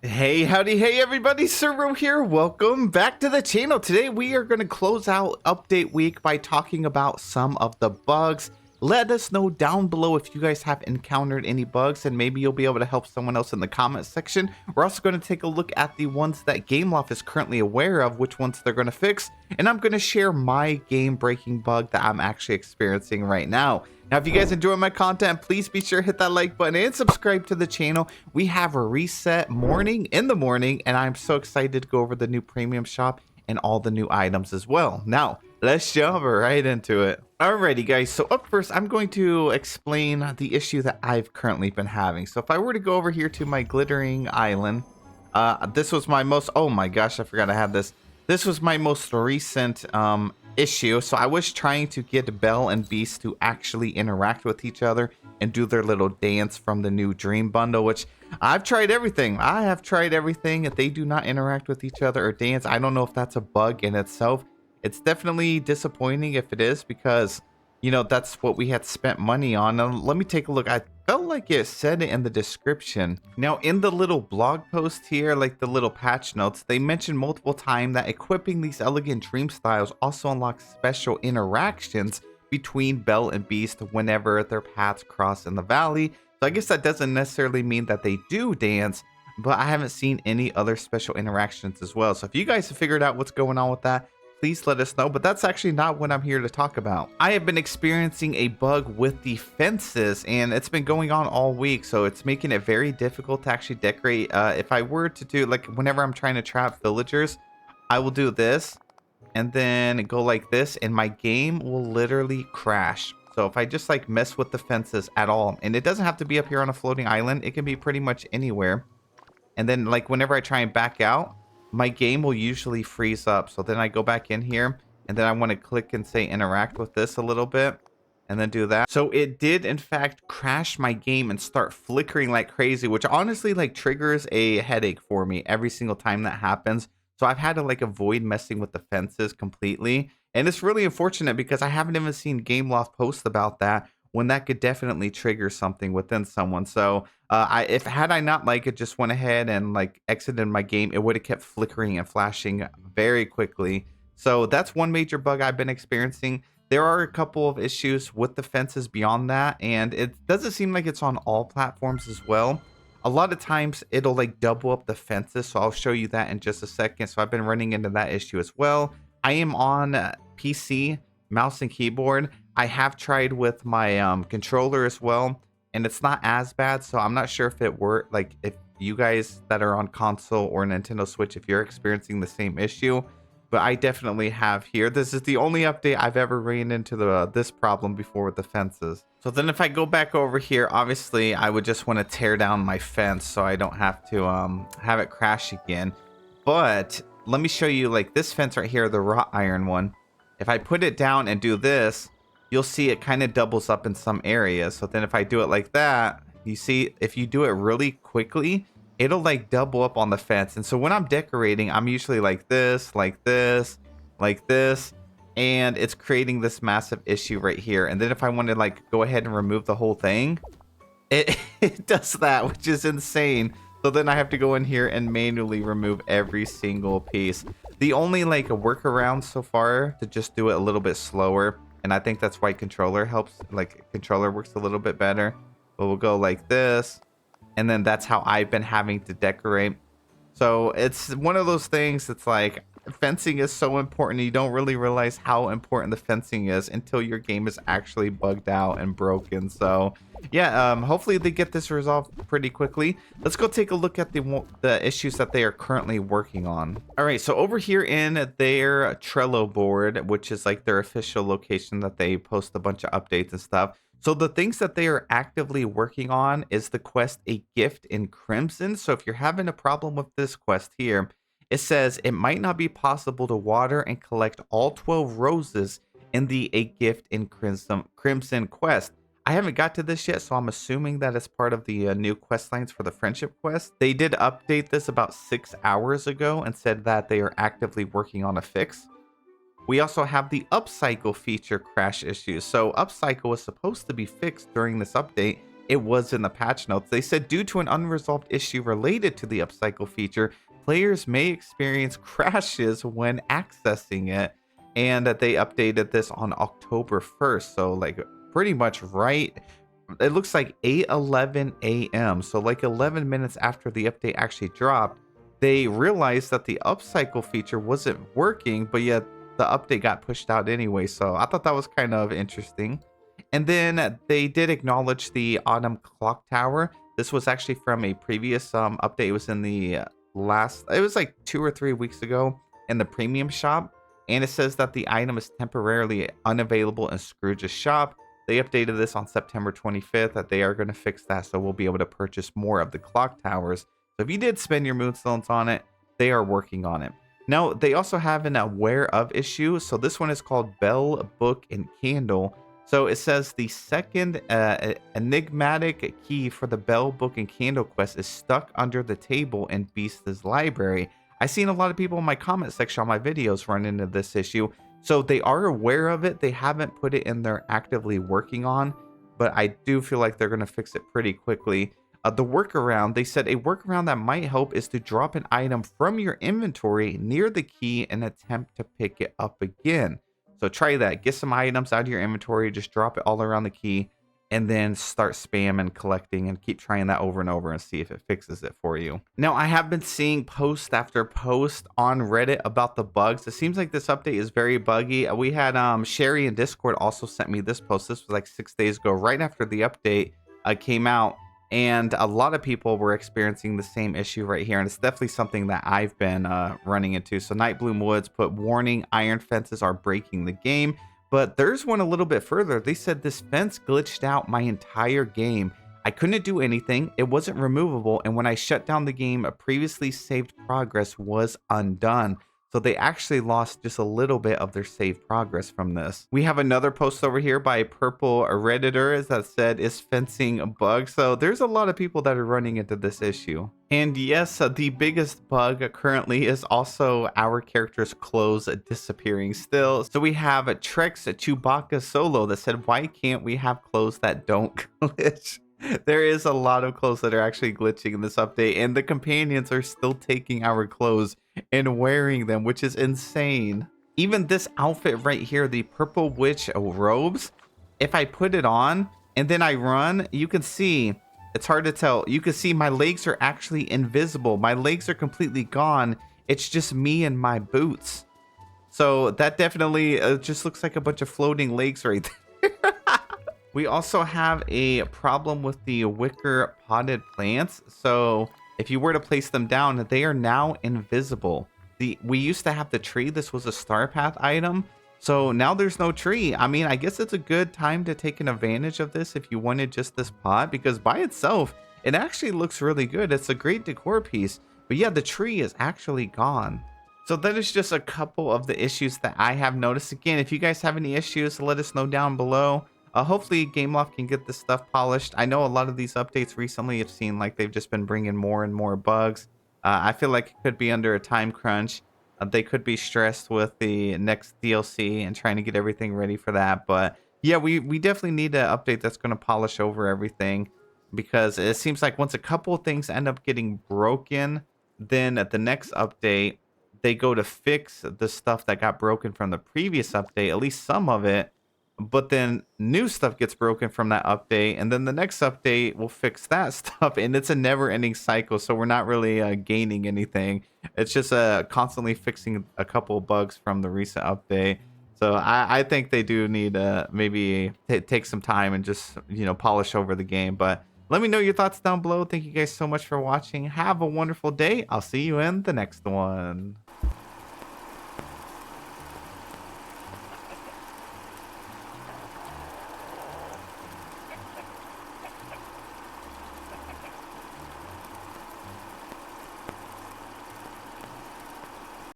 Hey, howdy, hey everybody, Suru here. Welcome back to the channel. Today we are going to close out update week by talking about some of the bugs. Let us know down below if you guys have encountered any bugs, and maybe you'll be able to help someone else in the comment section. We're also going to take a look at the ones that Gameloft is currently aware of, which ones they're going to fix, and I'm going to share my game-breaking bug that I'm actually experiencing right now. Now, if you guys enjoy my content, please be sure to hit that like button and subscribe to the channel. We have a reset morning in the morning, and I'm so excited to go over the new premium shop and all the new items as well. Now, let's jump right into it. Alrighty, guys. So up first, I'm going to explain the issue that I've currently been having. So if I were to go over here to my glittering island, this was my most, oh my gosh, I forgot I had this. This was my most recent issue. So I was trying to get Belle and Beast to actually interact with each other and do their little dance from the new Dream bundle, which I've tried everything. I have tried everything. If they do not interact with each other or dance, I don't know if that's a bug in itself. It's definitely disappointing if it is, because you know that's what we had spent money on. Now, let me take a look. I felt like it said it in the description. Now, in the little blog post here, like the little patch notes, they mentioned multiple times that equipping these elegant dream styles also unlocks special interactions between Belle and Beast whenever their paths cross in the valley. So I guess that doesn't necessarily mean that they do dance, but I haven't seen any other special interactions as well. So if you guys have figured out what's going on with that, please let us know, but that's actually not what I'm here to talk about. I have been experiencing a bug with the fences, and it's been going on all week, so it's making it very difficult to actually decorate. If I were to do, like, whenever I'm trying to trap villagers, I will do this, and then go like this, and my game will literally crash. So if I just, like, mess with the fences at all, and it doesn't have to be up here on a floating island, it can be pretty much anywhere. And then, like, whenever I try and back out, my game will usually freeze up. So then I go back in here, and then I want to click and say interact with this a little bit, and then do that. So it did in fact crash my game and start flickering like crazy, which honestly like triggers a headache for me every single time that happens. So I've had to like avoid messing with the fences completely, and it's really unfortunate because I haven't even seen Gameloft post about that, when that could definitely trigger something within someone. So if had I not like it just went ahead and like exited my game, it would have kept flickering and flashing very quickly. So that's one major bug I've been experiencing. There are a couple of issues with the fences beyond that, and it doesn't seem like it's on all platforms as well. A lot of times it'll like double up the fences, so I'll show you that in just a second. So I've been running into that issue as well. I am on PC, mouse and keyboard. I have tried with my controller as well, and it's not as bad. So I'm not sure if it were like if you guys that are on console or Nintendo Switch, if you're experiencing the same issue, but I definitely have here. This is the only update I've ever ran into this problem before with the fences. So then if I go back over here, obviously I would just want to tear down my fence so I don't have to have it crash again. But let me show you like this fence right here, the wrought iron one. If I put it down and do this, you'll see it kind of doubles up in some areas. So then if I do it like that, you see if you do it really quickly, it'll like double up on the fence. And so when I'm decorating, I'm usually like this, like this, like this, and it's creating this massive issue right here. And then if I want to like go ahead and remove the whole thing, it does that, which is insane. So then I have to go in here and manually remove every single piece. The only like a workaround so far to just do it a little bit slower, and I think that's why controller helps, like controller works a little bit better. But we'll go like this, and then that's how I've been having to decorate. So it's one of those things that's like fencing is so important. You don't really realize how important the fencing is until your game is actually bugged out and broken. So yeah, hopefully they get this resolved pretty quickly. Let's go take a look at the issues that they are currently working on. All right, so over here in their Trello board, which is like their official location that they post a bunch of updates and stuff. So the things that they are actively working on is the quest A Gift in Crimson. So if you're having a problem with this quest here, it says it might not be possible to water and collect all 12 roses in the A Gift in Crimson quest. I haven't got to this yet, so I'm assuming that it's part of the new quest lines for the friendship quest. They did update this about 6 hours ago and said that they are actively working on a fix. We also have the upcycle feature crash issues. So upcycle was supposed to be fixed during this update, it was in the patch notes. They said due to an unresolved issue related to the upcycle feature, players may experience crashes when accessing it, and that they updated this on October 1st. So like pretty much right, it looks like 8:11 a.m. So like 11 minutes after the update actually dropped, they realized that the upcycle feature wasn't working, but yet the update got pushed out anyway. So I thought that was kind of interesting. And then they did acknowledge the autumn clock tower. This was actually from a previous update. It was in the it was like 2 or 3 weeks ago in the premium shop. And it says that the item is temporarily unavailable in Scrooge's shop. They updated this on September 25th that they are going to fix that, so we'll be able to purchase more of the clock towers. So if you did spend your moonstones on it, they are working on it. Now, they also have an aware of issue. So this one is called Bell, Book, and Candle. So it says the second enigmatic key for the Bell, Book, and Candle quest is stuck under the table in Beast's library. I've seen a lot of people in my comment section on my videos run into this issue. So they are aware of it. They haven't put it in there actively working on, but I do feel like they're going to fix it pretty quickly. The workaround, they said a workaround that might help is to drop an item from your inventory near the key and attempt to pick it up again. So try that. Get some items out of your inventory, just drop it all around the key, and then start spamming, collecting, and keep trying that over and over and see if it fixes it for you. Now, I have been seeing post after post on Reddit about the bugs. It seems like this update is very buggy. We had Sherry in Discord also sent me this post. This was like 6 days ago, right after the update came out. And a lot of people were experiencing the same issue right here. And it's definitely something that I've been running into. So Nightbloom Woods put warning, iron fences are breaking the game. But there's one a little bit further. They said this fence glitched out my entire game. I couldn't do anything. It wasn't removable. And when I shut down the game, a previously saved progress was undone. So they actually lost just a little bit of their saved progress from this. We have another post over here by Purple Redditor that said, is fencing a bug? So there's a lot of people that are running into this issue. And yes, the biggest bug currently is also our character's clothes disappearing still. So we have Trex Chewbacca Solo that said, why can't we have clothes that don't glitch? There is a lot of clothes that are actually glitching in this update, and the companions are still taking our clothes and wearing them, which is insane. Even this outfit right here, the Purple Witch robes, if I put it on and then I run, you can see, it's hard to tell. You can see my legs are actually invisible. My legs are completely gone. It's just me and my boots. So that definitely just looks like a bunch of floating legs right there. We also have a problem with the wicker potted plants. So if you were to place them down, they are now invisible. We used to have the tree. This was a star path item. So now there's no tree. I mean, I guess it's a good time to take an advantage of this if you wanted just this pot, because by itself, it actually looks really good. It's a great decor piece. But yeah, the tree is actually gone. So that is just a couple of the issues that I have noticed. Again, if you guys have any issues, let us know down below. Hopefully Gameloft can get this stuff polished. I know a lot of these updates recently have seen like they've just been bringing more and more bugs. I feel like it could be under a time crunch. They could be stressed with the next DLC and trying to get everything ready for that. But yeah, we definitely need an update that's going to polish over everything, because it seems like once a couple of things end up getting broken, then at the next update, they go to fix the stuff that got broken from the previous update, at least some of it. But then new stuff gets broken from that update, and then the next update will fix that stuff, and it's a never-ending cycle. So we're not really gaining anything. It's just constantly fixing a couple of bugs from the recent update. So I think they do need maybe take some time and just, you know, polish over the game. But let me know your thoughts down below. Thank you guys so much for watching. Have a wonderful day. I'll see you in the next one.